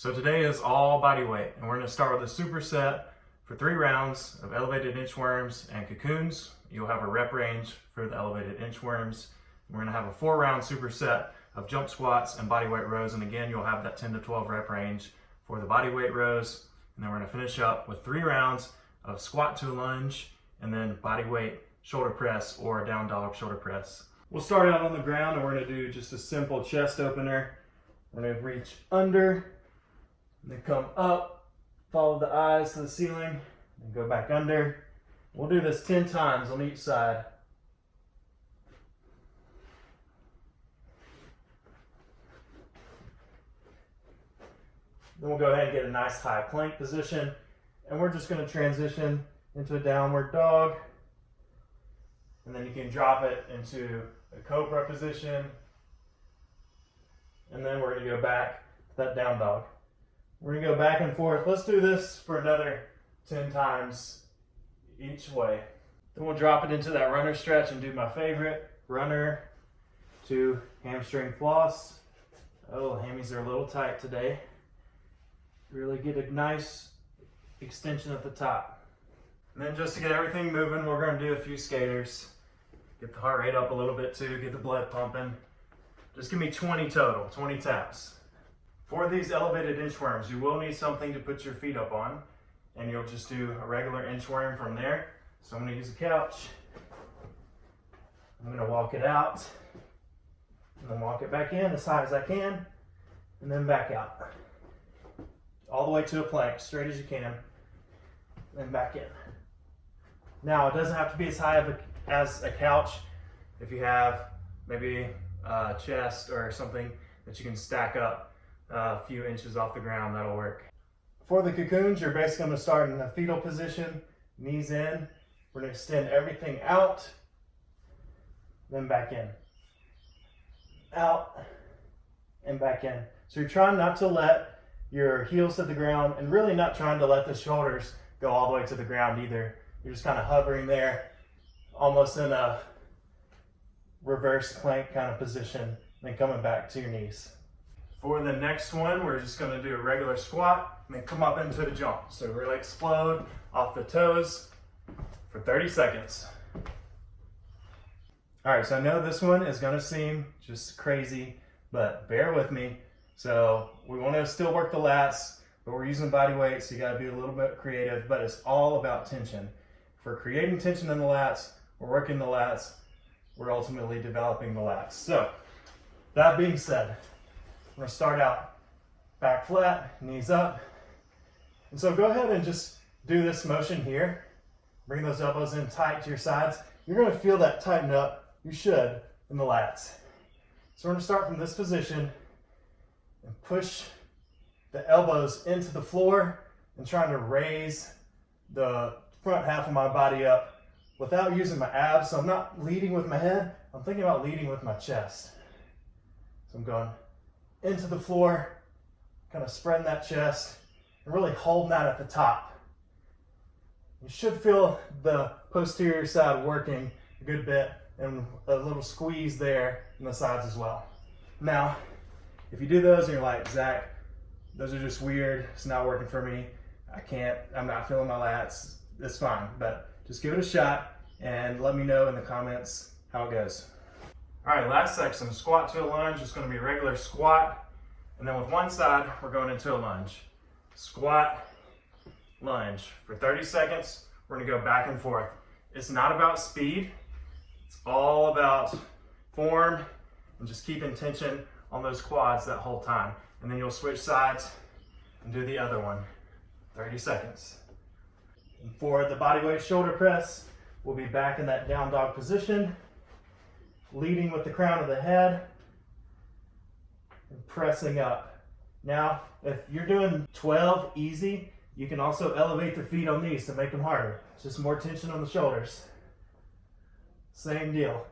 So today is all body weight, and we're going to start with a superset for 3 rounds of elevated inchworms and cocoons. You'll have a rep range for the elevated inchworms. We're going to have a 4-round superset of jump squats and bodyweight rows, and again you'll have that 10 to 12 rep range for the bodyweight rows. And then we're going to finish up with 3 rounds of squat to lunge and then bodyweight shoulder press or down dog shoulder press. We'll start out on the ground and we're going to do just a simple chest opener. We're going to reach under, and then come up, follow the eyes to the ceiling, and go back under. We'll do this 10 times on each side. Then we'll go ahead and get a nice high plank position, and we're just going to transition into a downward dog, and then you can drop it into a cobra position, and then we're going to go back to that down dog. We're going to go back and forth. Let's do this for another 10 times each way. Then we'll drop it into that runner stretch and do my favorite, runner to hamstring floss. Oh, hammies are a little tight today. Really get a nice extension at the top. And then just to get everything moving, we're going to do a few skaters. Get the heart rate up a little bit too, get the blood pumping. Just give me 20 total, 20 taps. For these elevated inchworms, you will need something to put your feet up on, and you'll just do a regular inchworm from there. So I'm going to use a couch. I'm going to walk it out, and then walk it back in as high as I can, and then back out. All the way to a plank, straight as you can, and back in. Now, it doesn't have to be as high as a couch. If you have maybe a chest or something that you can stack up a few inches off the ground, that'll work. For the cocoons, you're basically going to start in a fetal position, knees in. We're going to extend everything out, then back in. Out, and back in. So you're trying not to let your heels hit the ground, and really not trying to let the shoulders go all the way to the ground either. You're just kind of hovering there, almost in a reverse plank kind of position, then coming back to your knees. For the next one, we're just going to do a regular squat and then come up into the jump. So really explode off the toes for 30 seconds. All right, so I know this one is going to seem just crazy, but bear with me. So we want to still work the lats, but we're using body weight, so you got to be a little bit creative, but it's all about tension. If we're creating tension in the lats, we're working the lats, we're ultimately developing the lats. So that being said, we're going to start out back flat, knees up. And so go ahead and just do this motion here. Bring those elbows in tight to your sides. You're going to feel that tighten up, you should, in the lats. So we're going to start from this position and push the elbows into the floor and trying to raise the front half of my body up without using my abs. So I'm not leading with my head, I'm thinking about leading with my chest. So I'm going into the floor, kind of spreading that chest and really holding that at the top. You should feel the posterior side working a good bit and a little squeeze there in the sides as well. Now, if you do those and you're like, Zach, those are just weird, it's not working for me, I'm not feeling my lats, it's fine, but just give it a shot and let me know in the comments how it goes. All right, last section, squat to a lunge. It's going to be a regular squat, and then with one side, we're going into a lunge. Squat, lunge. For 30 seconds, we're going to go back and forth. It's not about speed. It's all about form and just keeping tension on those quads that whole time. And then you'll switch sides and do the other one. 30 seconds. And for the bodyweight shoulder press, we'll be back in that down dog position, leading with the crown of the head and pressing up. Now, if you're doing 12 easy, you can also elevate the feet on these to make them harder. It's just more tension on the shoulders. Same deal.